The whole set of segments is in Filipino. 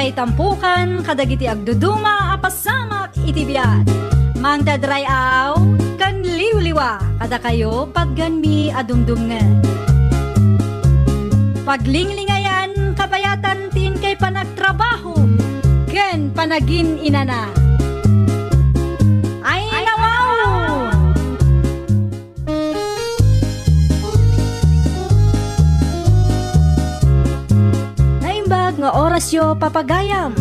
Nakaitampukan kadagiti agduduma apasamak itibiyat. Mangdadrayaw kan liwliwa kada kayo pagganmi adumdumngan. Paglinglingayan kabayatan tin kay panagtrabaho ken panagin inana. Ay nawaw! Naimbag nga orasyo papagayam.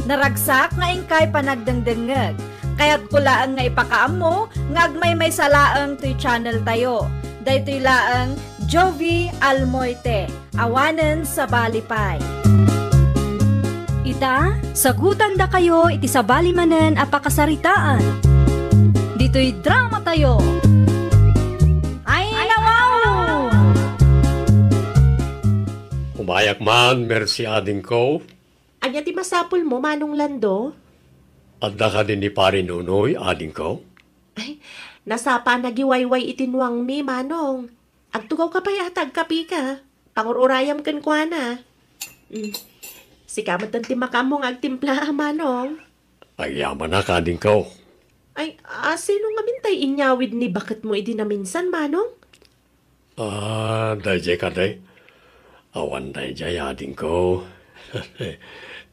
Naragsak nga ingkay panagdengdengeg. Kaya't kulaan nga ipakaam mo ngagmay may salaang to'y channel tayo. Daytoy laang Jovi Almoite, awanen sa balipay. Ita, sagutan da kayo iti sa balimanen apakasaritaan. Dito'y drama tayo. Ay nawaw! Umayak man, merci ading ko. Anya ti masapul mo, Manong Lando? Adda ka din ni Pari Nunoy, ading ko. Ay, nasapa nagiwayway itinwang mi, Manong. Agtugaw ka pa yatag kapi ka. Pangururayam kan kwa na. Sikamat ang timakamong agtimpla, Manong. Ay yaman na ka ading ko. Ay, sino nga mintay inyawid ni bakit mo idi na minsan, Manong? Dayjay ka day. Awan dayjay ading ko.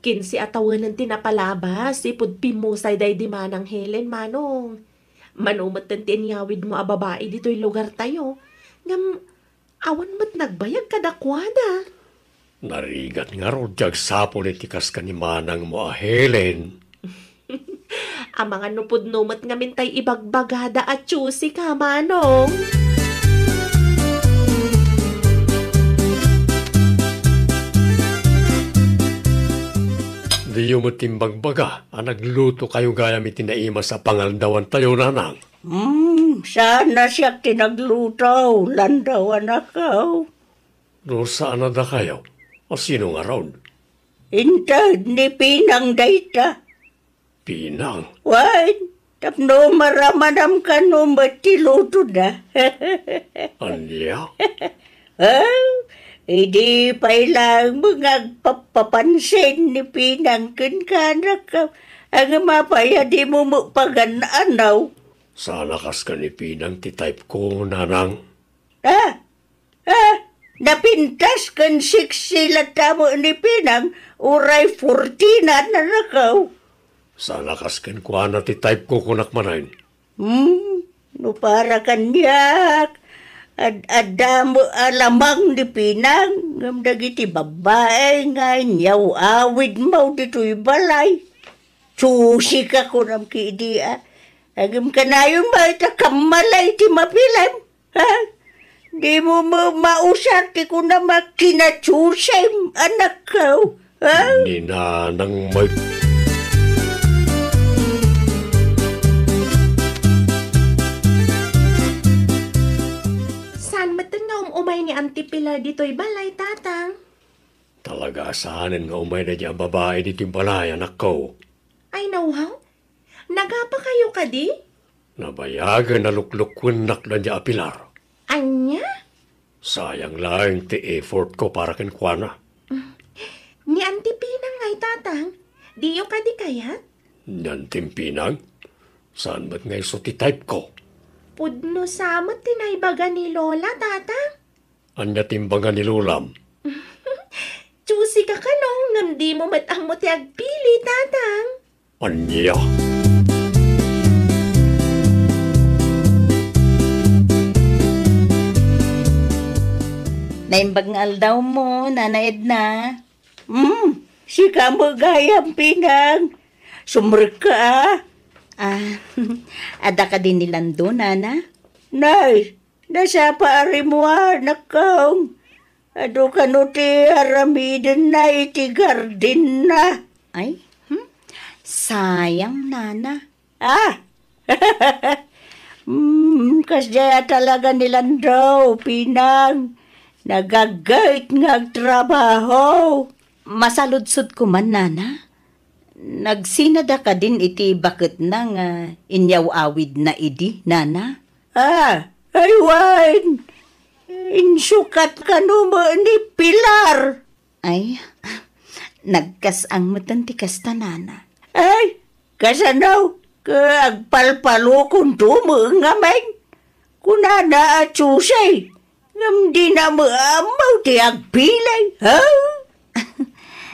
Kinsi atawanan tinapalabas, ipod pimusay day di manang Helen, Manong. Manumat ng tinyawid mo a babae dito'y lugar tayo. Ngam, awan mat nagbayag kadakwada. Narigat nga ro, jag sa politikas ka ni manang mo a Helen. Ang mga nupod-numat nga mintay ibagbagada at chusi ka, Manong. Di yung matimbang baga, nagluto kayo gaya mi tinaima sa pangaldawan tayo nanang. Sana siya tinagluto, landawan ako. No, saan na da kayo? O sino nga ron? Intad ni Pinang dayta. Pinang? Wan, tapno maramanam ka no matiluto na. Anya? Hindi pa ilang mga papapansin ni Pinang kanak ka. Ang mapaya di mo pag-anaw. Sana kas ka ni Pinang ti-type ko, nanang. Napintas kan sila tamo ni Pinang, uray 14 na nakaw. Sana kas kan kuha na ti-type ko kunak manayin. No para kanyak. Adamo alamang ni Pinang, ngam dagiti babae nga inyaw awid mo dito'y balay. Susi ka ko nam kiidia. Agam ka na yung mga kamalay ti mapilan. Ha? Di mo mausar ti ko na makinachusay anak ko. Ha? Hindi na nang mag... Umay ni Auntie Pilar dito'y balay, tatang. Talaga saanin nga umay na diya babae dito'y balay, anak ko. Ay, nauhaw? Nagapa kayo ka di? Nabayagan na luklukwinak na diya Pilar. Anya? Sayang lang ti effort ko para kan kuana. Ni Auntie Pinang ngay, tatang. Diyo ka di kayat? Yan timpinang? Saan ba't ngay so ti type ko? Pudno samot tinaybaga ni Lola, tatang. Anya timbangan ni Lulam. Chusi ka kanong, ngamdi mo matang mo ti agpili, tatang. Anya? Naimbag nga aldaw mo, Nana Edna. Si kamo gayang Pinang. Sumur ka. Ada ka din nilando, Nana? Nay, nasa paari mo anak kong. Ado ka no ti aramidin na iti garden na. Ay, sayang, Nana. Kasya talaga nilando, Pinang. Nagagait ng trabaho. Masaludsod ko man, Nana. Nagsinada ka din iti bakit na nga inyaw awid na idi, Nana? Aywan! Insukat ka no mo ni Pilar. Ay, nagkasang matan ti kastanana. Ay, kasanaw, kaagpalpalo kung tumungamain. Kunana at susay, ngam di na maamaw ti agpilay, ha?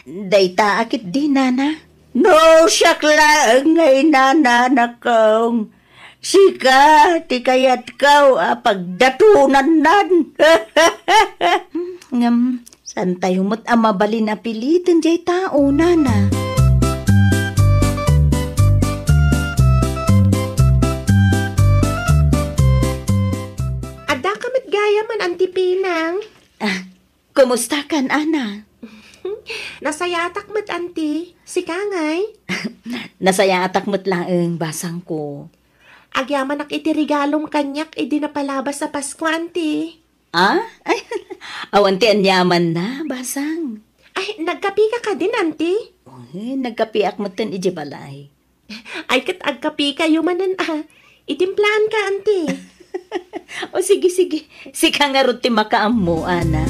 Dayta akit di, nana. No, syakla ngay nana kong. Sika, ti kayat kaw pagdatunan nan. Ngam, san tayo mo't amabalin na pilitin jay tao, nana. Ada kamit gaya man, Auntie Pinang. Kumusta kan, ana? Nasayatak mat, Auntie. Si Kangay. Nasaya atak mo't laeng basang ko. Agyaman ak iti regalong kanyak, di napalabas sa Pasko, Auntie. Ah? Ay, awan ti anyaman na, basang. Ay, nagkapi ka din, Auntie. Nagkapiak mo ten iji balay. Ay, kat agkapi kayo manan, Itimplaan ka, Auntie. O sige. Sika nga ruti makaammo, ana.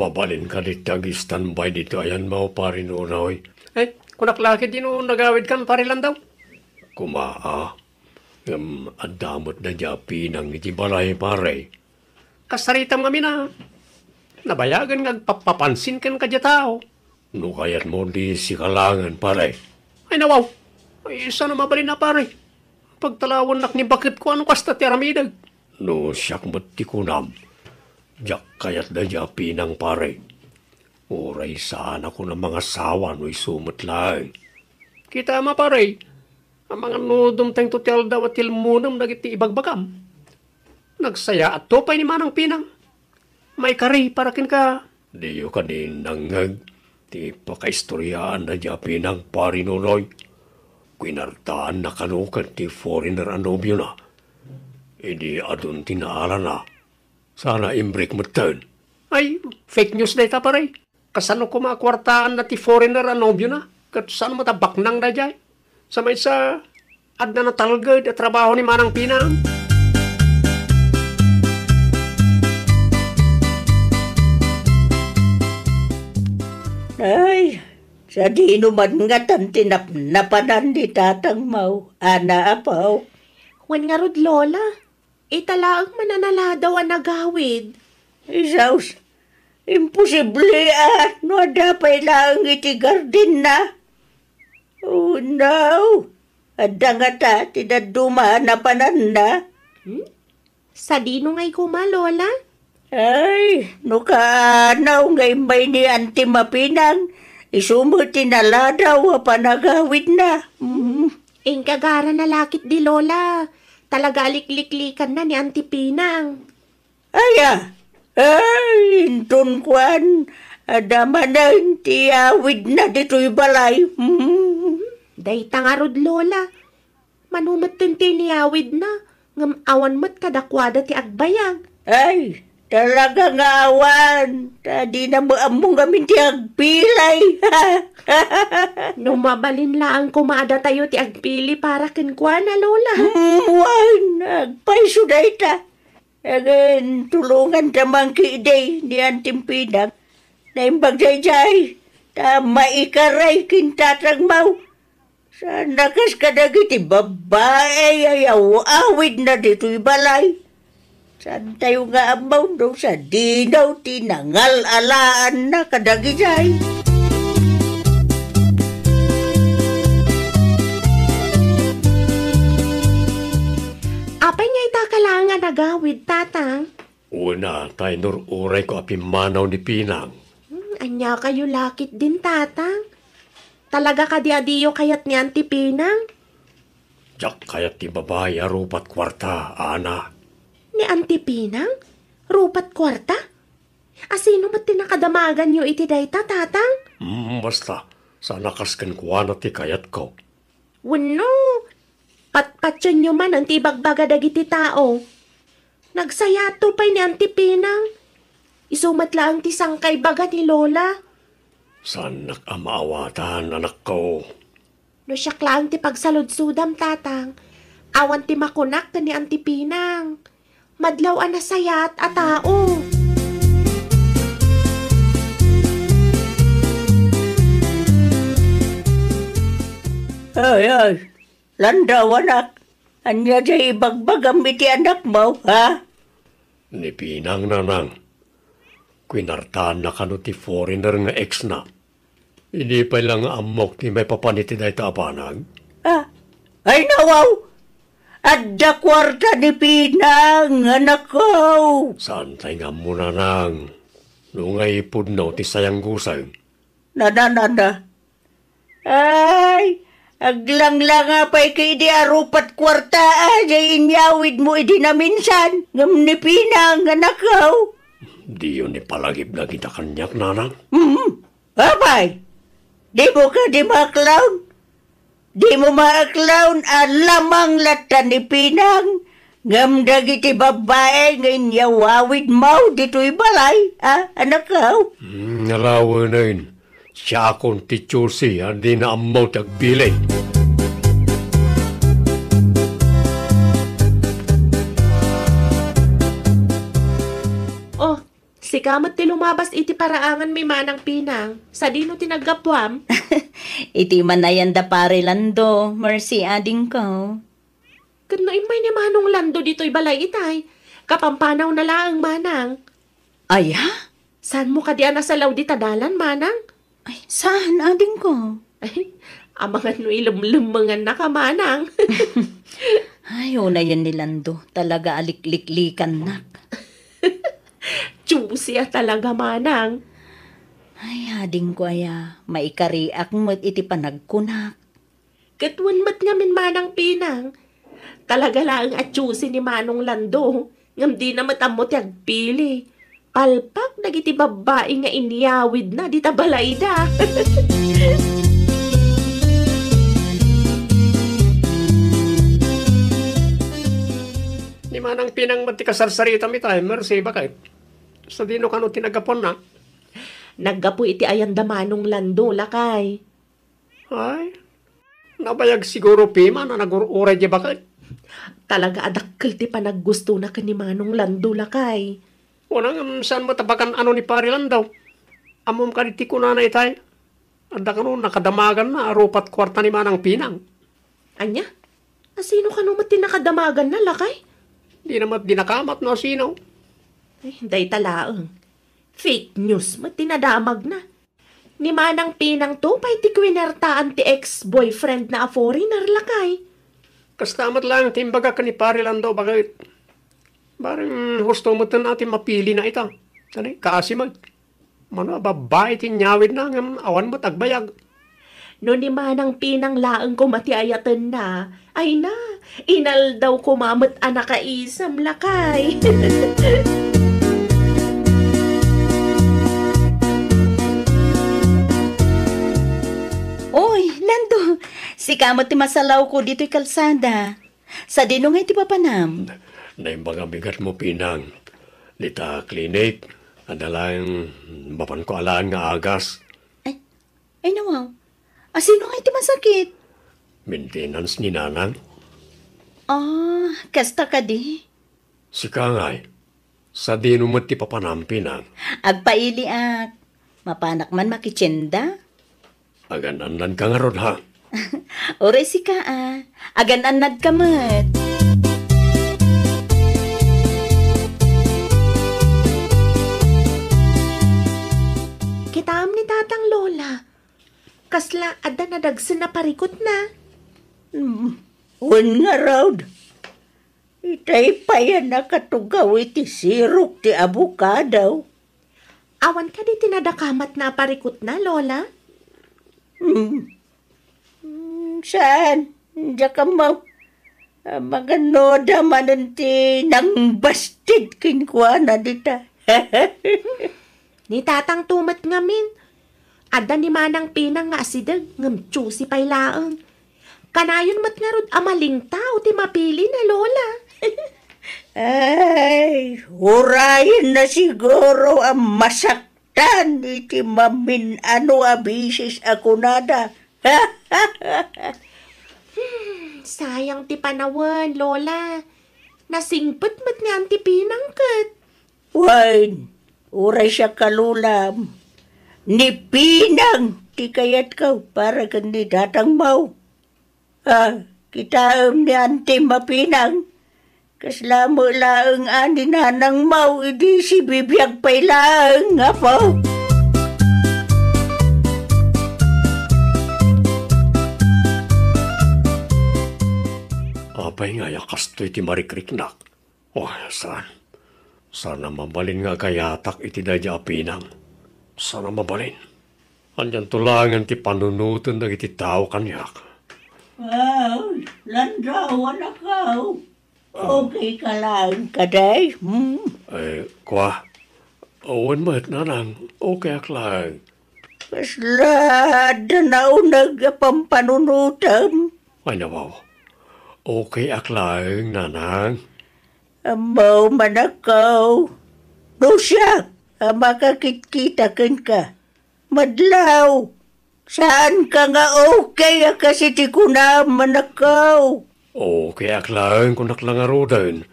Mabalin ka dit standby dito. Ayan mo, pari nunoy. Kunak laki din nagawid kan parilan daw. Kumaa. Adamot na diapi ng iti balay pare. Kasaritam kami na. Nabayagan nagpapapansin kan kadya tao. No kayat mo di si kalangan pare. Ay nawaw. Ay isa na mabalin na pare. Pagtalawan nak ni bakit ko ano kasta tiramidag. No siyak mo't ti kunam. Diyak kayat na diapi ng pare. Oray saan ako ng mga sawa no isumot lang. Kita ma pare, ang mga nudom tayong tutel daw at ilmunam nagiti ibagbagam. Nagsaya at topay ni Manang Pinang. May kari parakin ka. Diyo kanin nangag, ti pakaistoryaan na diya Pinang pari nunoy. Kwinartaan na kanukan ti foreigner anobyo na. Idi adun tinaala na. Sana imbrik mo turn. Ay, fake news na ita pare. Kasano ko makakwartaan na ti foreigner anobyo na? Kat saan mo tabaknang na dyan? Sa may sa adna na talgad at trabaho ni Manang Pinang. Ay, sa di naman nga napanan di tatang mau. Ana apaw. Wan nga rod, Lola. Italaang mananala daw ang nagawid. Isaus, imposible no dapat lang iti garden na. Oh no, adda nga ta, tinaduma na pananda. Sa dino ngay kuma, Lola? Ay, no kaanaw ngay may ni Auntie Mapinang, isumuti na ladaw panagawid na. Ing kagara na lakit di, Lola. Talaga likliklikan na ni Auntie Pinang. Ay, intun kwan, adama na tiyawid na dito'y balay. Day tangarod, Lola. Manumat tin tiniyawid na. Ngam awan mat kadakwada ti agbayag. Ay, talaga nga awan. Tadi na mo among gamin ti agpilay. Numabalin laang kumada tayo ti agpili para kinkwana, Lola. Wan, agpaiso na ita. Again, tulungan tamang kiday ni Auntie Pinang. Naimbag jay-jay, tama ikaray kintatang mau. Sa nakas kadagiti babae ayaw awid na dito'y balay. Saan tayo nga amaw daw sa dinaw tinangal alaan na kadagijay. Apay nga itakalangan nagawid, tatang. Una, tayo uray ko apimanaw ni Pinang. Anya kayo lakit din, tatang. Talaga ka di-adiyo kayat ni Auntie Pinang? Diyak kayat ti babae arupat kwarta, ana. Ni Auntie Pinang? Rupat kwarta? Asino ba't tinakadamagan nyo iti dayta, tatang? Basta, sa nakaskan kuha na ti kayat ko. Wano, patpatyan nyo man ang tibagbaga dagiti tao. Nagsayato pa'y ni Auntie Pinang. Isumat lang ti sangkay baga ni Lola. Saan nakamaawatan, anak ko? No siyak lang ti pagsaludsudam, tatang. Awan ti makunak ka ni Auntie Pinang. madlaw na sayat a tao. Ay, landaw anak. Anya jay ibagbagam iti anak mo, ha? Ni Pinang nanang. Kwinartaan na kano ti foreigner nga ex na. Hindi pa lang amok ti may papaniti na ito apanag. Ah, ay nawaw! Adda kwarta ni Pinang, anak ko! Saan tayo nga muna nang? Nungay pudno ti sayang gusay. Nananana. Ay, aglang-lang nga pa'y kay di arupat kwarta ay inyawid mo idi na minsan. Ngam ni Pinang, anak ko. Di yun ipalagip na kita kanyak nanang. Abay, di mo ka di ma-clown? Di mo ma-clown alamang lata ni Pinang. Ngam dagiti babae nga inyawawid mo dito'y balay, ha, anak ko? Nalawa na yun. Siya akong ti Chelsea, hindi na amaw tagbilay. Oh, si kamot ti lumabas iti paraangan may manang Pinang. Sa dino tinagapwam? Iti manayan da pare lando, mercy ading ko. Kano imay ni manong lando dito'y balay itay. Kapampanaw na laang manang. Ay, ha? Saan mo ka diyan sa law di tadalan, manang? Ay, saan ading ko? Ay, amangan no ilumlumangan na ka, manang. Ay, una yan ni Lando. Talaga alikliklikan nak. Juicy talaga, manang. Ay, ading ko aya. Maikariak mo iti panagkunak. Katwan mat nga min manang Pinang. Talaga lang at juicy ni manong lando. Ngam di na matamot yagpili. Palpak nagiti babae nga inyawid na di tabalayda. Ni manang Pinang mati kasarsarita mi tayo, mercy bakit? Sa dino kano tinagapon na? Naggapo iti ayanda manong lando lakay. Ay, nabayag siguro pima na nag-uray di bakit? Talaga adakkel ti panaggusto na ka ni manong lando lakay. Unang saan mo tabakan ano ni parilan daw? Amom ka diti ko na itay. Anda ka nun, nakadamagan na, arupat kwarta ni manang Pinang. Anya? Asino ka naman tinakadamagan na lakay? Di naman dinakamat no sino. Ay, day talaang. Fake news, matinadamag na. Ni manang Pinang to, pa'y ti kwinertaan ti ex-boyfriend na a foreigner lakay. Kastamat lang, timbaga ka ni parilan daw, bakit? Barang gusto mo ito natin mapili na ito. Sani, kaasimag. Mano, babae tinyawid na, awan mo tagbayag. No ni manang Pinang laang ko matiayatan na, ay na, inal daw kumamot anak kaisam lakay. Oy, Lando, si kamot ti masalaw ko dito'y kalsada. Sa dino nga iti papanam. Naimbaga bigat mo, Pinang. Lita klinik, adalang bapan ko alaan nga agas. Ay nawaw, asino nga iti masakit? Maintenance ni nanang. Ah, kasta ka di. Si Kangay, sa dino mo ti papanam, Pinang. Agpaili ak. Mapanak man makitsenda. Aganan ka nga ron, ha? Ore si ka agananad ka mat. Kitaam ni tatang lola. Kasla ada nadagsin na parikot na. Un nga raw. Itay pa yan nakatugaw iti sirok ti abukadaw. Awan ka di tinadakamat na parikot na, lola? Saan? Diya ka mo. Maganoda manan ti nang bastid kinkwana dita. Ni tatang tumat ngamin. Ada ni manang Pinang nga asidag ngam juicy pay laang. Kanayon mat nga rod amaling tao ti mapili na, lola. Ay, hurayin na siguro ang masaktan iti mamin ano abisis ako nada. Sayang ti panawan, lola. Nasingpet met ni Auntie Pinang ket. Wain, uray siya kalulam. Ni Pinang, ti kayat ka para ni datang mau. Kita ni Auntie Mapinang. Kaslamo laeng ani nanang mau, idi si bibiyag pay laeng, nga po. Abay nga yakas to iti marikriknak. Saan? Sana mabalin nga kayatak iti dadya Pinang. Sana mabalin. Andyan tulangan ti panunutan na iti tao kanyak. Landaw, anak ka. Okay ka lang, kaday. Kwa, awan mo't nanang, okay ak lang. Kasla, danaw nagpampanunutan. Ay nawaw, okay ak lang, nanang. Amaw manakaw. No siya, makakit-kitakan ka. Madlaw, saan ka nga okay kasi ti ko na manakaw? Okay ak lang, kunak lang arodan.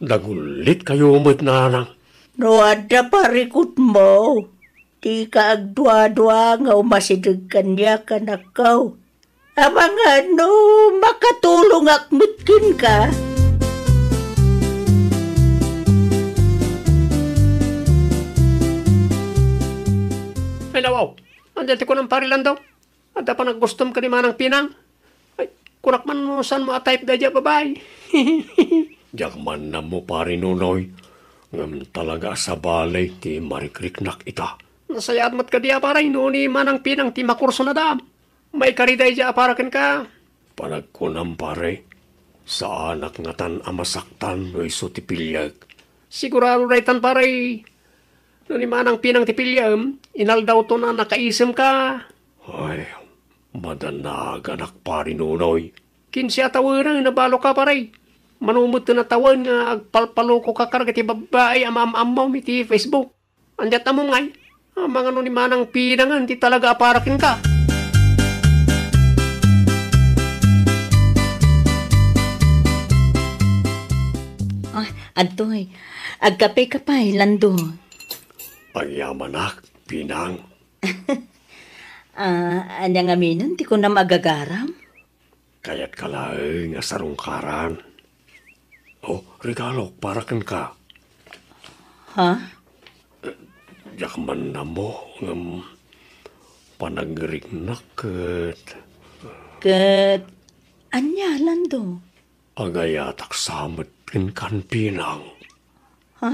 Dagulit kayo mo't nanang. No ada parikot mo. Di ka agdwa-dwa nga umasidag kanya ka nakaw. Amang ano, makatulong akmutkin ka. Ay nawaw, andyan ti ko ng parilan daw. Ada pa naggustom ka ni Manang Pinang. Ay, kunak man mo saan mo a-type da dya babay. Diyak man na mo pari nunoy. Ngam talaga sa balay ti marikriknak ita. Nasayad mat ka diya paray no ni Manang Pinang ti makurso na dam. May kariday dya aparakan ka. Panagkunam pare. Sa anak nga tan amasaktan no iso ti pilyag. Sigurado raytan paray. No ni Manang Pinang ti pilyam, inal daw to na nakaisem ka. Ay, madanag anak pari nunoy. 15 atawaran nabalo ka paray. Manumot na tawan nga agpalpalo ko kakarga ti babae am-am-amaw ti Facebook. Andiat na mo ngay. Ang mga no ni Manang Pinang ti talaga aparakin ka. Adoy, agkape ka pa, Lando. Pagyamanak, Pinang. Anya nga minon, di ko na magagaram. Kaya't kalaeng nga sarungkaran. Regalo, parakan ka. Ha? Yakman na mo, panagrignak ket. Ket, anya, Lando? Agayatak samet kan Pinang. Ha?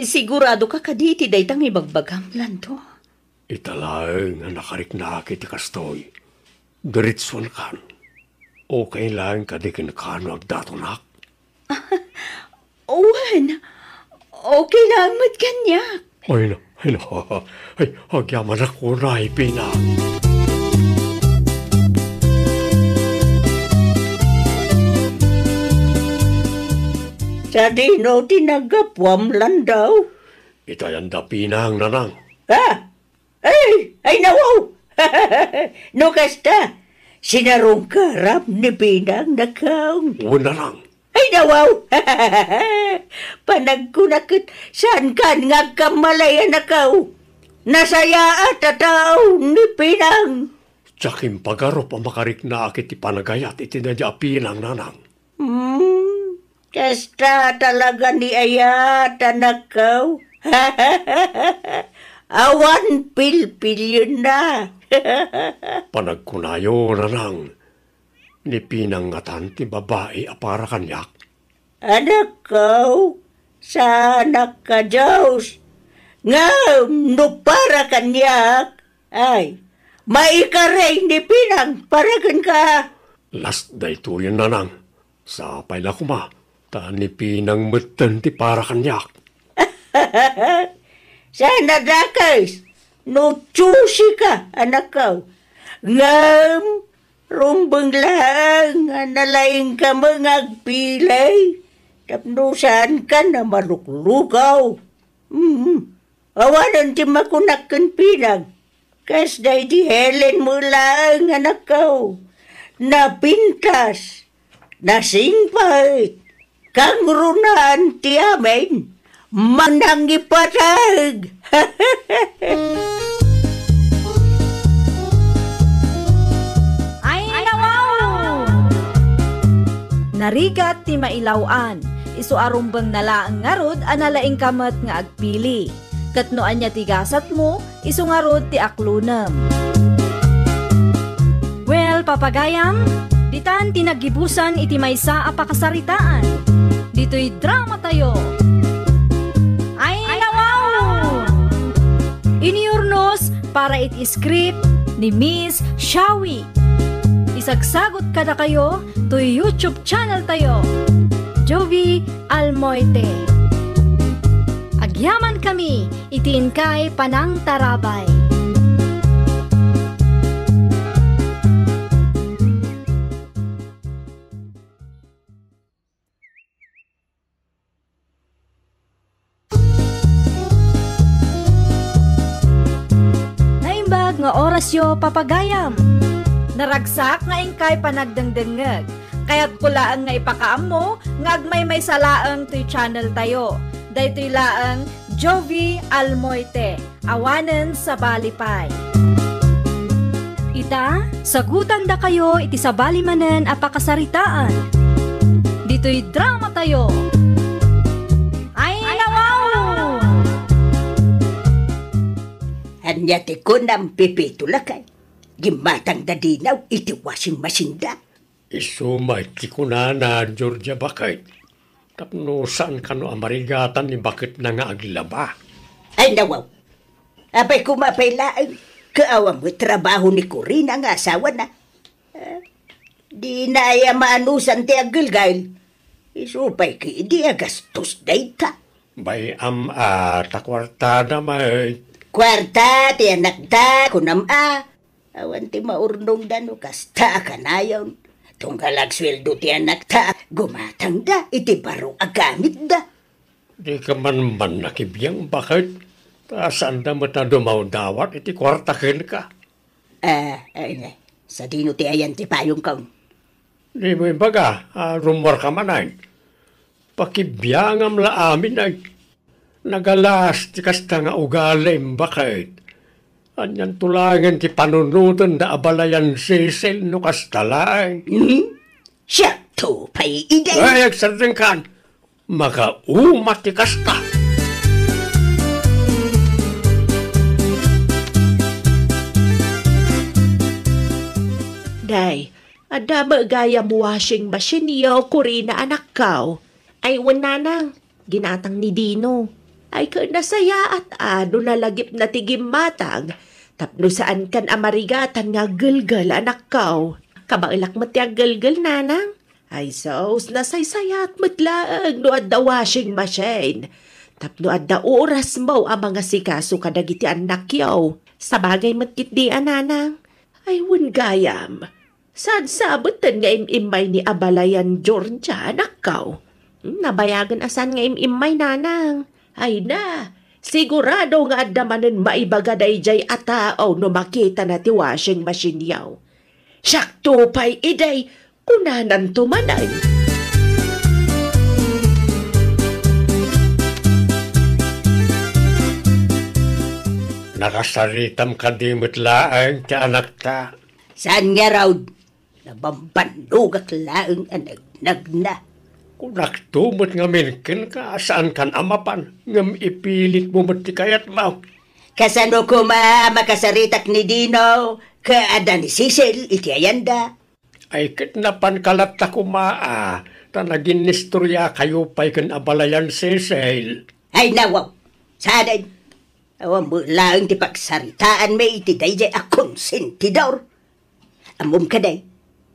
Sigurado ka kaditi daytang ibagbagam, Lando. Italaeng nga nakariknak iti kastoy. Diritson kan. Okay lang kadikin kano agdatonak. Owen, okay lang mat kanya. Ay, agyaman ako na, Pinang. Sa dino tinagapwam Landaw. Itayan da Pinang, nanang. Ay nawaw. No kasta, sinarong karap ni Pinang nakaw. Una lang. Ay nawaw. Panagkunakit saan kan nga kamalaya nakaw. Nasaya at tataw ni Pinang. Tsakim pagarop ang makarik na akit ipanagayat itinadya Pinang, nanang. Kasta talaga ni Ayat nakaw. Awan pilpil yun na. Panagkunayo, nanang. Ni Pinang nga tanti babae apara kanyak. Anak ko, sa anak ka Diyos. Nga, no para kanyak. Ay, maikaray ni Pinang, paragan ka. Last day to yun, nanang. Sa payla kuma, ta ni Pinang matan ti para kanyak. Sana dakas, no chusi ka, anak ko. Ngam, rumbang lang, nalaing ka mangagpilay. Tapnusan ka na maruklugaw. Awanan ti makunakan Pinang. Kas day di Helen mo lang, anak ko. Napintas. Nasingpay, kang runaan ti amin, manangipatag. Ay, nawaw! Narigat ti mailawan, isu arumbang nalaang ngarod analaing kamat nga agpili. Katnoan niya ti gasat mo, isu ngarod ti aklunam. Well, papagayam, ditan tinagibusan iti maysa a pakasaritaan. Dito'y drama tayo. Ay, nawaw! Iniurnos para iti script ni Miss Shawi. Isagsagot kada kayo to YouTube channel tayo, Jovi Almoite. Agyaman kami, itiin kay Panang Tarabay. Naimbag nga orasyo papagayam. Naragsak nga ingkay panagdengdengeg. Kaya't kulaan nga ipakaam mo, ngagmay may salaang to'y channel tayo. Daytoy laang Jovi Almoite, awanen sa Balipay. Ita, sagutan da kayo iti sa balimanen a pakasaritaan. Dito'y drama tayo. Ay, nawaw! Anya ti ko ng pipitulakay. Gimatang dadinaw iti washing machine da. Isumay ti kunana, Georgia bakit? Tapno saan ka no amarigatan ni bakit na nga aglaba? Ay nawaw. Abay kumapailaan. Kaawang mo trabaho ni Corina nga asawa na. Di na ay maanusan ti agilgail. Isupay ki di agastos dayta. Bay takwarta na may... Kwarta ti anak ta kunam awan ti maurnong dano kasta kanayon. Tunggalag sweldo ti anak ta, gumatang da, iti baro agamit da. Di ka man nakibiyang bakit? Saan na mo na dumawdawat, iti kwartakin ka. Sa dino ti ayan ti payong kaun. Di mo imbaga, rumor ka man ay. Pakibiyang am la amin ay. Nagalas ti kasta nga ugalim bakit? Anyan tulangan ti panunutan da abalayan sisel no kastalain. Siya to pay iday. Ay, agsadeng kan. Makaumat ti kasta. Day, ada ba gaya mo washing machine yaw Corina anak kaw? Ay wananang, ginatang ni Dino. Ay ka nasaya at nalagip na tigim matang. Tapno saan kan amarigatan nga gulgal anak kaw. Kabailak mo tiya gulgal nanang. Ay sos nasaysayat matlaang no adda washing machine. Tapno adda oras mo ang mga sikaso kadagiti anak yaw. Sabagay matkit di ananang. Ay wan gayam. Saan sabutan nga imimay ni Abalayan Georgia anak kaw? Nabayagan asan nga imimay nanang. Ay na, sigurado nga adamanen maibaga dayjay atao no makita na ti washing machine yaw. Sakto pa'y iday, kunanan tumanay. Nakasaritam ka di mutlaang ti anak ta. Saan nga raw? Nabambanugak laang anag na. Kung naktumot nga minkin ka, saan kan amapan? Ngam ipilit mo mati kayat mo. Kasano ko makasaritak ni Dino, kaada ni Cecil, iti ayanda. Ay kitnapan kalat ta kumaa, ta naging nistorya kayo pa'y kan abalayan Cecil. Ay nawaw, sanay. Awan mo lang ti pagsaritaan may iti dayjay akong sentidor. Amom ka day.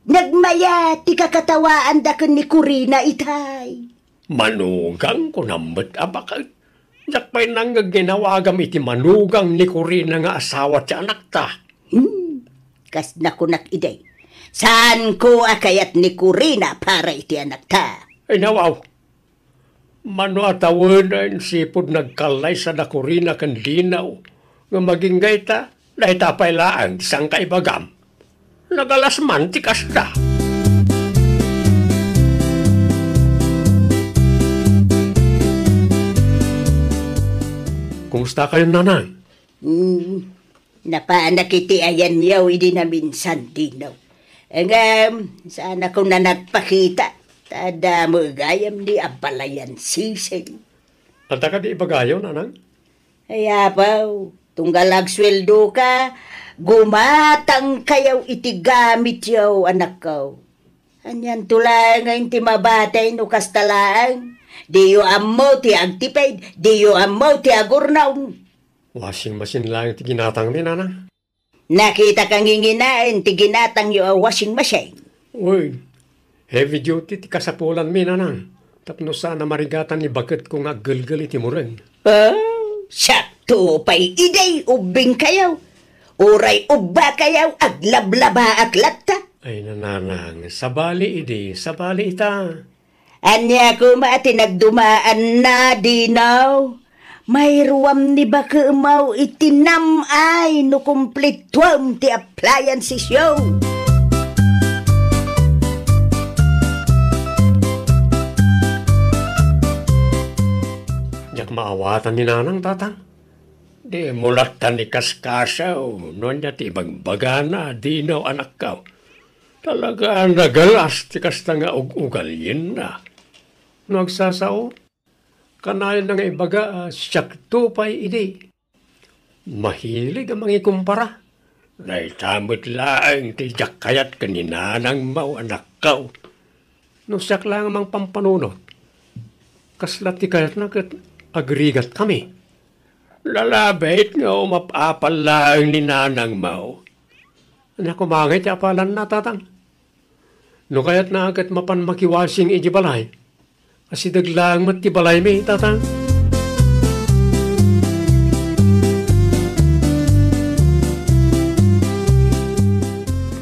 Nagmaya, ti kakatawaan da kan ni Corina itay. Manugang ko nambat abakal. Nakpay nang ginawa iti manugang ni Corina nga asawa ti anak ta. Kas nakunak iday. Saan ko akayat ni Corina para iti anak ta? Ay nawaw. Mano atawanan sipod nagkalay sa na Corina kan dinaw. Nga maging gayta, naitapay laan sang kaibagam. Nagalas man ti kasta. Kumusta kayo, nanang? Napaanak iti ayan yaw, hindi na minsan dinaw. Sana kung na nagpakita, tada mo gayam ni abalayan sisig. Anta ka di ibagayo, nanang? Kaya pa, tunggalag sweldo ka, gumatang kayaw iti gamit yaw, anak ko. Anyan tulay ngayon ti mabatay no kastalaan. Di yu amaw ti agtipid, di yu amaw ti agurnaw. Washing machine lang ti ginatang mi, nanang. Nakita kang nginginain, ti ginatang yu a washing machine. Uy, heavy duty ti kasapulan mi, nanang. Tapno sana marigatan ni bakit kung aggalgal iti mureng. Sakto pa'y iday, ubing kayaw. Uray ubba kayaw, aglablaba aklatta. Ay, nananang, sabali ita. Anya ko mati nagdumaan na dinaw. May ruwam ni baka umaw itinam ay no kumplituam ti appliances yaw. Yak maawatan ni nanang, tatang. Di mulatan ni kaskasaw. Noon niya ti bagbagana, dinaw anak ka. Talaga nagalas ti kasta nga ugalyin na. Nagsasao, kanayon na nga ibaga, siyakto pa'y idi. Mahilig ang mga kumpara. Nay tamot laang ti jakayat kaninanang mau anak kao. No siyak lang ang pampanunot. Kaslat ti kayat na kat agrigat kami. Lalabait nga umapapal laang ni nanang mau. Nakumangay ti apalan na, tatang. No kaya't na agad mapan makiwasing iji balay. Asi daglang mat ti balay mi, tatang.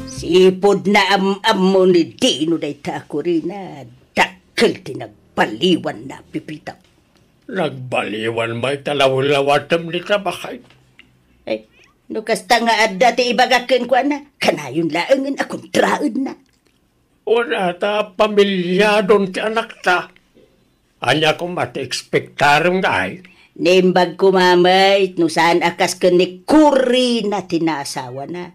Sipod na mo ni Dino day tako rin na dakil ti nagpaliwan na pipitaw. Nagbaliwan may talaw-lawatam ni tabakay. Ay, no kasta nga adda ti ibagakin ko na, kanayon laangin akong traod na. Una ta pamilyadon ti anak ta. Anya ko mati-expectarong ay. Nimbag ko mamay, no saan akas ka ni Kuri na tinasawa na.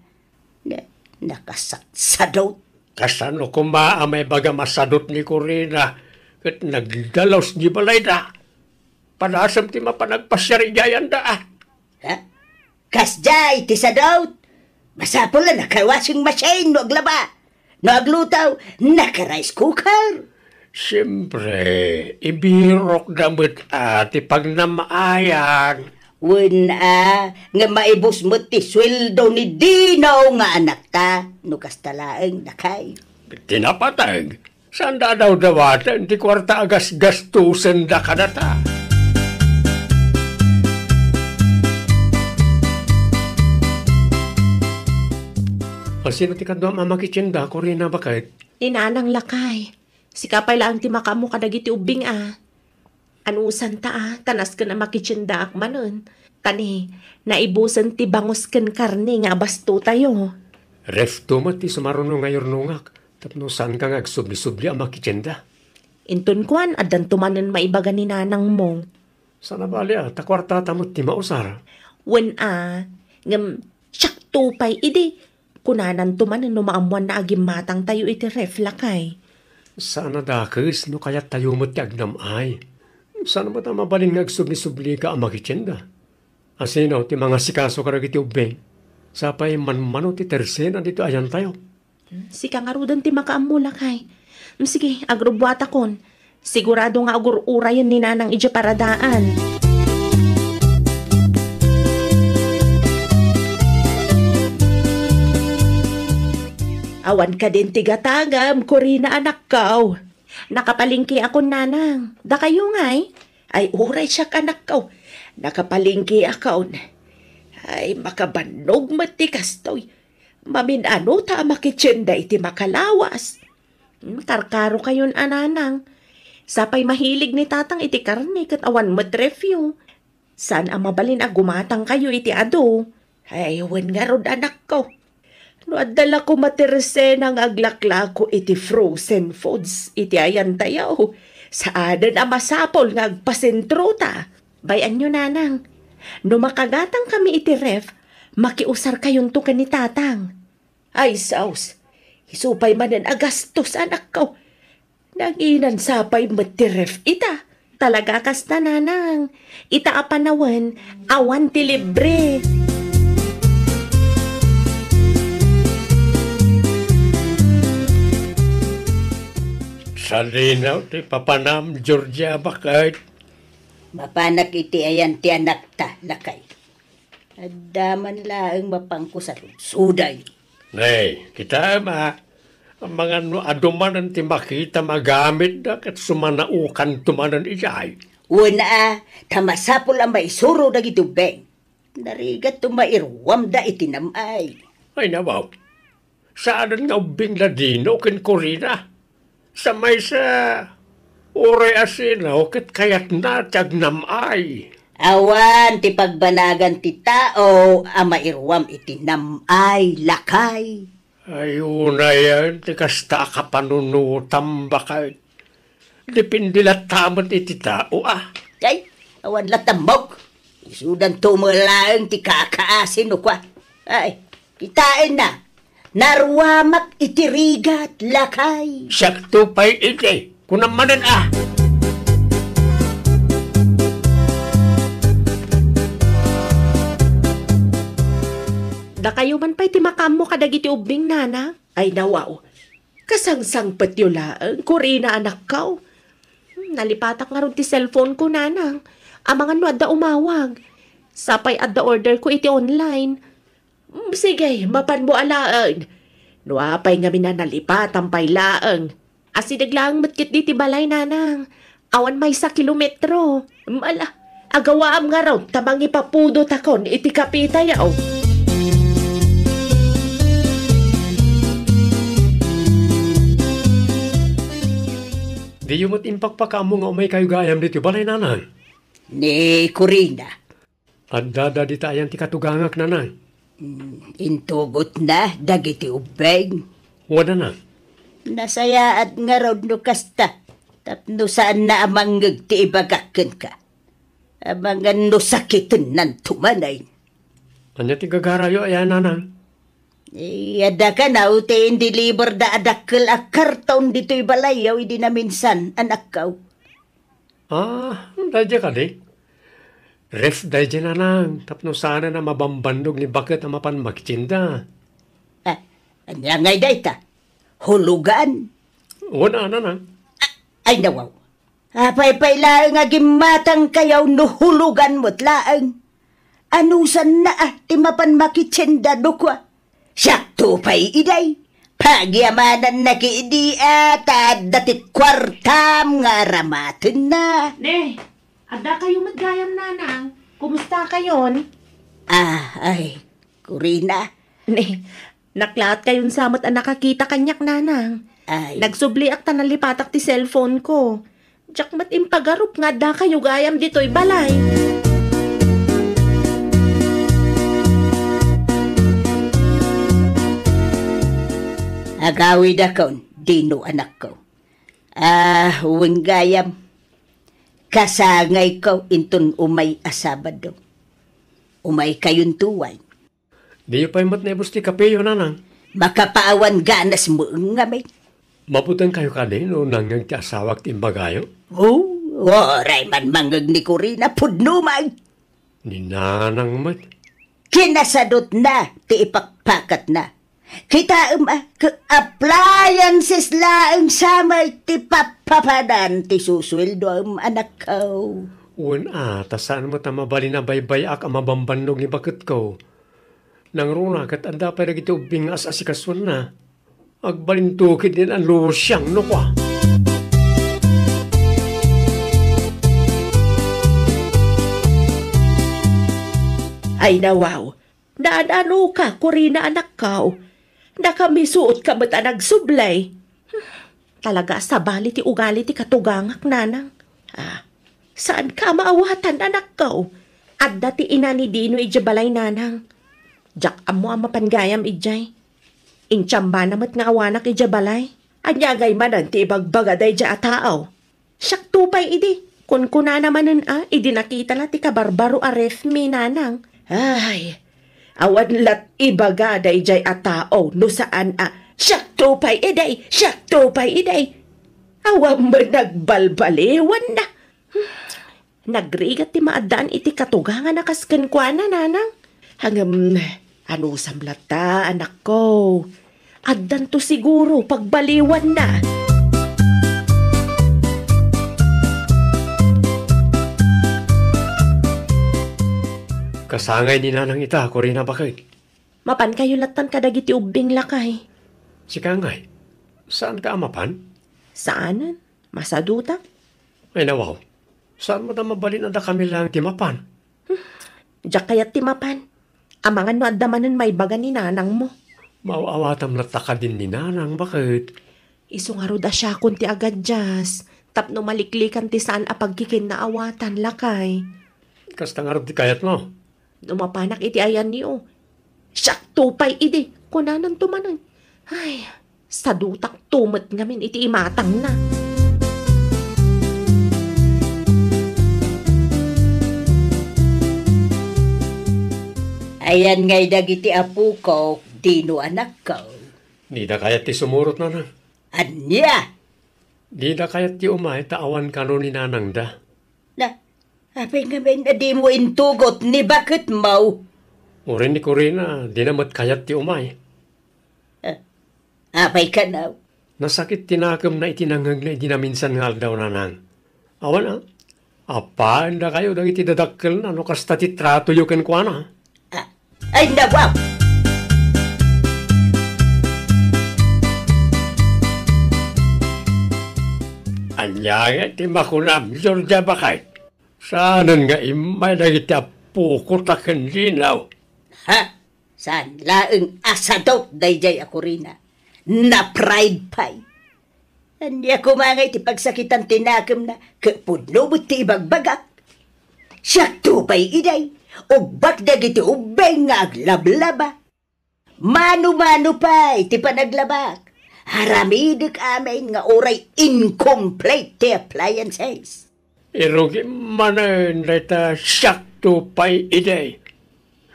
Nakasaksadot. Kasano ko maamay baga masadot ni Corina. Kat nagdalos ni balay da. Panasam ti mapanagpasyarigayan da. Ha? Kasjay, ti sadot. Masapol na naka-washing machine, no aglaba. No aglutaw, naka-rice cooker. Siyempre, ibirok damit ati pag namaayan. Wala, nga maibos mo ti sweldo ni Dino nga anak ta, no kastalaeng nakay. Tinapatag. Saan da daw dawatan, ti kwarta agas gastusan da kadata. Sino ti kadwa mamakitsinda, Corina, bakit? Ninanang lakay. Sikapay lang ti makamu kadagiti ubing Anusan ta tanas ka na makitsinda ak manon. Kani, naibusan ti bangos ken karne nga basto tayo. Ref tumat ti sumaruno ngayon nungak. Tapno saan ka nga agsubli-subli ang makitsinda? Intun kuan, adan tumanan maibaga ni nanang mo. Sana bali takwarta tamot ti mausar. Wen ngam, siyak tupay, idi, kunanan tumanan no maamuan na agim matang tayo iti ref lakay. Sana dakis, no kaya tayo mo ti agnamay. Sana ba ta mabalin nga agsubli-subli ka ang makitsinda? Asino, ti mga sikaso karag iti ubeng. Sapay manmano ti tersena dito ayan tayo. Sika nga rudan ti makaamu lakay. Sige, agrubwata kon. Sigurado nga agur-urayan ni nanang ija paradaan. Awan ka din tigatagam, Corina anak kaw. Nakapalingki ako nanang. Da kayo nga'y? Ay uray siya anak kaw. Nakapalingki ako. Ay makabanog matikas to'y. Maminano ta makitsenda iti makalawas. Karkaro kayon ananang. Sapay mahilig ni tatang iti karne kat awan matrefyo. San ang mabalin gumatang kayo iti ado? Ay wen nga rod anak ko. No adala ko materesena nga aglakla ko iti frozen foods iti ayan tayo. Saadan ang masapol nga agpasentro ta. Bayan nyo nanang. No makagatang kami iti ref, makiusar kayon to ni tatang. Ay, saus. Isupay manan agastos anak ko. Nanginan sapay mati ref ita. Talaga kas na nanang. Ita apanawan, awan ti libre. Sa linaw, ti papanam, Georgia, bakit? Mapanak iti ayan ti anak ta, lakay. Adaman laang mapangkusat. Suday. Nay, kita ang mga adumanan ti makita magamit na kat sumanaukan tumanan ijay. Una, tamasapol ang maisuro na gitubeng. Narigat tumairwam da itinamay. Ay nabaw, saan nga ubing ladino kin Corina? Sa may sa oray asinaw kat kayat na tagnamay. Awan ti pagbanagan ti tao, ang mairwam itinamay, lakay. Ayun na yan, ti kasta ka panunutam bakit. Dipindilat tamot iti tao Ay, awan latamok. Isudan tumulaang ti kakaasin o kwa. Ay, kitain na. Narwamak itirigat, lakay. Sakto pa'y iti, kunamanan Da kayo man pa'y timakam mo kadagiti ubing nana. Ay nawaw. Kasangsang patyulaang, Corina anak ka. Nalipatak nga ron ti cellphone ko nanang. Amangan no adda umawag. Sapay adda order ko iti online. Sige, mapan mo alaan. Nuapay nga minanalipatan pa'y laang. Asidaglaang matkit di ti balay nanang. Awan may sa kilometro. Mala, agawaam nga raw tamang ipapudo takon iti kapita yaw. Di yung impakpakamo nga umay kayo gayam dito balay nanay. Ni Corina, At dada di tayan ti katugangak nanay. intugot na dagiti ubeng. Wala na. Nasayaat nga raw no kasta. Tapno saan na amanggag ti ibagakken ka. Amangan no sakitin nan tumanay. Anya ti gagarayo ayan nanay. Ada ka na uti hindi liber da adakkel a karton dito'y balayaw hindi na minsan anak kaw. Dadya ka di. Ref dadya nanang. Tapno sana na mabambandog ni bakit na mapan magtinda. Anya ngay dayta? Hulugan? Wala nanang. Ay nawaw. Apay-pay laang agimatang kayaw no hulugan mo't laang. Anusan na ti mapan makitsinda dukwa. Sakto pa'y iday. Pagyamanan na kiidi at datit kwartam nga ramatin na. Ne, ada kayo magayam nanang. Kumusta kayon? Ay, Corina. Ne, naklaat kayon samot ang nakakita kanyak nanang. Ay, Nagsubli ak tanalipatak ti cellphone ko. Jakmat impagarup nga da kayo gayam dito'y balay. agawid akon, dino anak ko. Huwing gayam. Kasangay ko intun umay asabado. Umay kayon tuway. Di yung pa'y matnebos ti kapeyo nanang. Makapaawan ganas mo nga may. Maputan kayo ka din o nangang ti asawak ti imbagayo. Oray man mangag ni Corina pudnumay. Ni nanang mat. Kinasadot na, ti ipakpakat na. Kita appliances laang samay ti papapadan ti susweldo anak ko. Tasaan mo ta mabali na baybay ak ang mabambandog ni bakit ko. Nang runa kat anda pa rin ito bingas asikaswan na. Agbalintukid din ang lusyang no kwa. Ay nawaw, naanano ka, Corina anak ka. Nakamisuot ka ba't nagsublay? Talaga sa bali ti ugali ti katugangak nanang. Saan ka maawatan anak ka? Adda ti ina ni Dino ijabalay nanang. Jak amo ang mapangayam ijay. Inchamba namat nga awanak ijabalay. Anyagay manan ti ibagbagaday ja ataaw. Siyak tupay idi. Kun kuna naman idi nakita la ti kabarbaro aref mi nanang. Ay, awan lat ibaga day jay a tao no saan siyak tupay iday. Awan mo nagbalbaliwan na. Nagrigat ti maadaan iti katugangan na kasken kwa na nanang. Hangam, ano samlata anak ko. Addan to siguro pagbaliwan na. Kasangay ni nanang ita, Corina bakit? Mapan kayo latan kadagiti ubing lakay. Si Kangay, saan ka amapan? Saanan? Masaduta? Ay nawaw, saan mo na mabalin na kami lang timapan? Diyak kayat timapan. Amangan no adamanan may baga ni nanang mo. Mauawatam na taka din ni nanang, bakit? Isungaro da siya kunti agad jas. Tapno maliklikan ti saan apagkikin na awatan lakay. Kasta nga di kayat mo. Dumapanak iti ayan niyo. Siyak tupay idi. Kunanan tumanan. Ay, sa dutak tumat ngamin iti imatang na. Ayan ngay dagiti apu ko, dino anak ko. Di da kayat ti sumurot nanang. Anya? Di da kayat ti umay, tawan ka no ni nanang da. Apay ngamin na di mo intugot ni bakit mo? Urin ni Corina, di namat kayat ti umay. Apay ka na. Nasakit tinakam na itinangag na itinaminsan nga daw nanang. Awan apaan da kayo dagiti dadakkel na no kasta ti trato yu ken kuana. Ay nawaw! Anya ti makunam, Georgia bakay. Saanan nga imay dagiti apu ko taken linaw. Ha? Saan laeng asadot dayjay ako rin na? Na pride pay. Anya kumangay ti pagsakitan tinakam na kapudno mo ti ibagbagak. Siyak tupay iday. Ugbak dagiti ubeng nga aglablaba. Mano-mano pay ti panaglabak. Haramidik amin nga oray incomplete ti appliances. Irugi manan dayta siyak pay iday.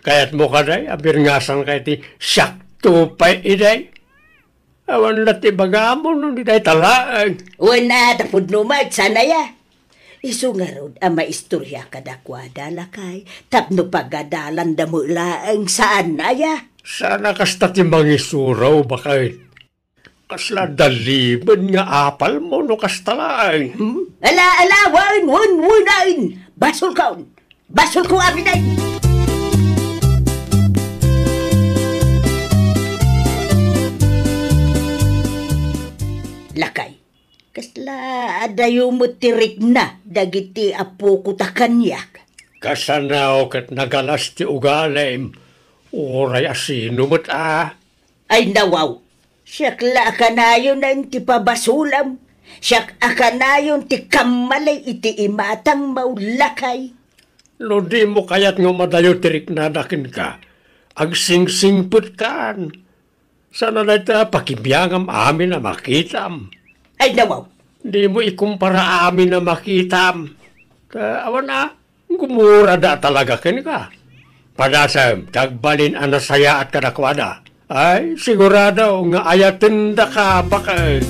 Kayat mo ka day, abir ngasan kay ti siyak pay iday. Awan lati bagamo no di day talaan. Wala tapod numag sanaya. Isu nga rod ang maistorya kadakwada lakay. Tapno pagadalan damo laang saan naya. Sana kasta timbang isuraw bakit? Kasla daliban nga apal mo no kastalaan. Ala, wan, basol kaon. Basol ko aminay. Lakay, kasla adayo mo tirik na dagiti apo kutakanyak. Kasanaw kat nagalas ti ugalem. Oray asino mo't Ay nawaw. Siyak la akanayon na ti pabasulam. Siyak akanayon ti kamalay iti imatang maulakay. No di mo kayat nga madayo tirik na dakin ka. Agsingsingput kan. Sana na ita pakibiyangam amin na makitam. Ay nawaw. Di mo ikumpara amin na makitam. Awan na, gumura da talaga kin ka. Padasam, tagbalin anasaya at kadakwada. Ay, sigurado nga ayatin da ka bakit.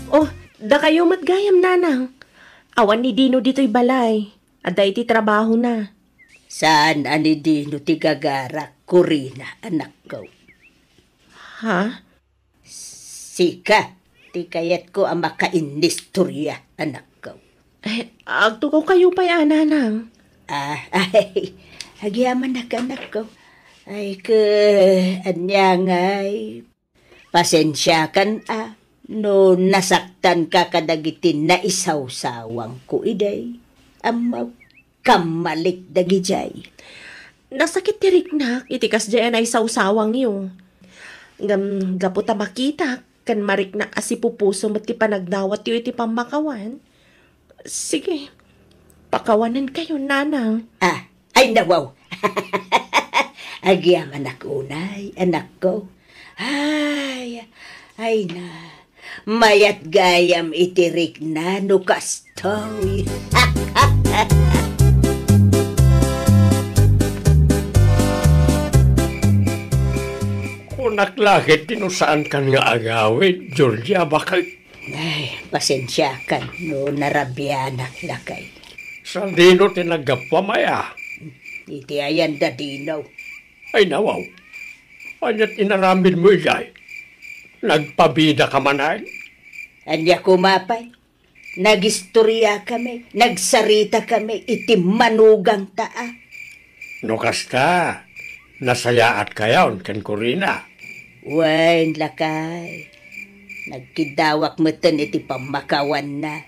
Oh, da kayo matgayam nanang. Awan ni Dino dito'y balay. Aday ti trabaho na. Saan ani dino ti gagara, Corina, anak ko? Ha? Sika, ti kayat ko ang makainistorya, anak ko. Agtukaw kayo pa'y nanang. Ay, agyaman na anak ko. Ay, anyang ay, pasensya kan no nasaktan ka kadagitin na isawsawang ko iday. Amaw, kamalik dagijay. Nasakit tirik na, itikas dyan ay sawsawang iyo. Gaputa makita, kan marik na asipupuso mo ti panagdawat yu iti pamakawan. Sige, pakawanan kayo, nanang. Ay nawaw. Agyaman ako unay, anak ko. Ay, Ay na, mayat gayam itirik na no kastoy. Kunak lakit tinusaan kan nga agawid, Georgia, bakit Ay, pasensya kan no narabyanak lakay. sa dino tinagapamaya? Iti ayan da dinaw. Ay nawaw, anyat inaramid mo ijay. Nagpabida ka manay? Anya kumapay. Nagistorya kami, nagsarita kami, iti manugang taa. No kasta, nasayaat kayaon kan Corina. Wain lakay. Nagkidawak mo iti pamakawan na.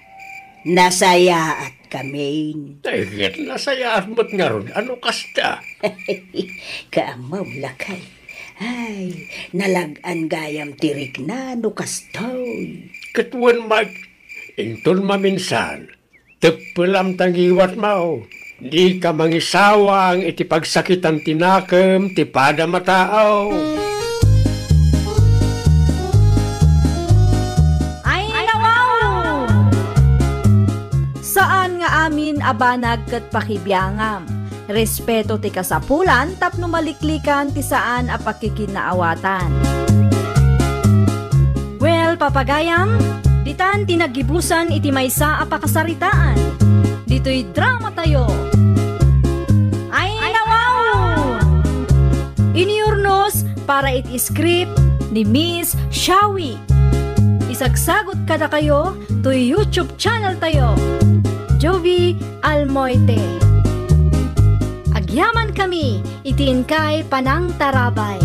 Nasayaat kami. Ay, nasayaat mo't nga ron, ano kasta? Kaamaw lakay. Ay, nalagan gayam tirik na no kastoy. Katuan mag, intol maminsan, tepelam tangiwat mo. Di ka mangisawang iti pagsakitan tinakam, ti pada matao. Ay nawaw! Saan nga amin abanag kat pakibiyangam? Respeto ti kasapulan tapno maliklikan ti saan a pakikinaawatan. Well, papagayam, ditan tinagibusan iti maysa a pakasaritaan. Dito'y drama tayo. Ay nawaw! Iniurnos para iti script ni Miss Shawi. Isagsagot kada kayo to YouTube channel tayo. Jovi Almoite. Agyaman kami, itiin kay Panang Tarabay.